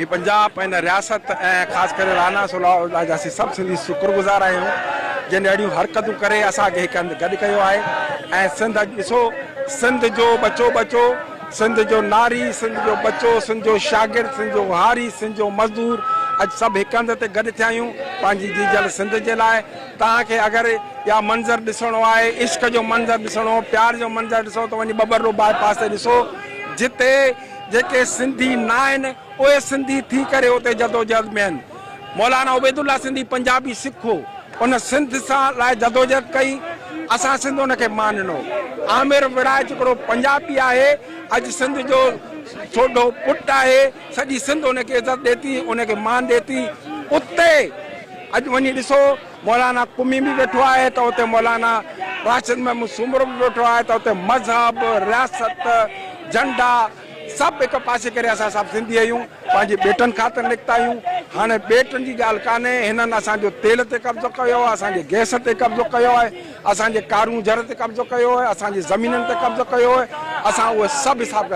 कि पंजाब इन रियासत ख़ास कर राना सलाह जा सब सिंधी शुक्रगुज़ार आहियूं जिन अड़ियूं हरकतूं करे असांखे हिकु हंधि गॾु कयो आहे ऐं सिंध ॾिसो सिंध जो बचो बचो सिंध जो नारी सिंध जो बचो सिंध जो शागिर्द सिंध जो हारी सिंध जो मज़दूर अॼु सभु हिकु हंधि ते गॾु थिया आहियूं पंहिंजी जीजल सिंध जे लाइ। तव्हांखे अगरि या मंज़र ॾिसणो आहे इश्क जो मंज़र ॾिसणो प्यार जो मंज़र ॾिसो त वञी बबर रोड बाईपास ते ॾिसो जिते जेके सिंधी न आहिनि उहे सिंधी थी करे उते जदोजहद में आहिनि। मौलाना उबैदुल्ला सिंधी पंजाबी सिख हो उन सिंध सां लाइ जदोजहद कई असां सिंध उनखे मान ॾिनो। आमिर विराज हिकिड़ो पंजाबी आहे अॼु सिंध जो छोडो पुटु आहे सॼी सिंध उनखे इज़त ॾिए थी उनखे मान ॾिए थी। उते अॼु वञी ॾिसो मौलाना कुमी बि वेठो आहे त उते मौलाना राशिद महमूद सूमरो बि वेठो आहे त उते मज़हब रियासत झंडा सभु हिकु पासे करे असां सभु सिंधी आहियूं पंहिंजे ॿेटनि ख़ातिर निकिता आहियूं। हाणे ॿेटनि जी ॻाल्हि कान्हे हिननि असांजो तेल ते कब्ज़ो कयो आहे असांजे गैस ते कब्ज़ो कयो आहे असांजे कारूं जर ते कब्ज़ो कयो आहे असांजी ज़मीननि ते कब्ज़ो कयो आहे असां उहे सभु हिसाब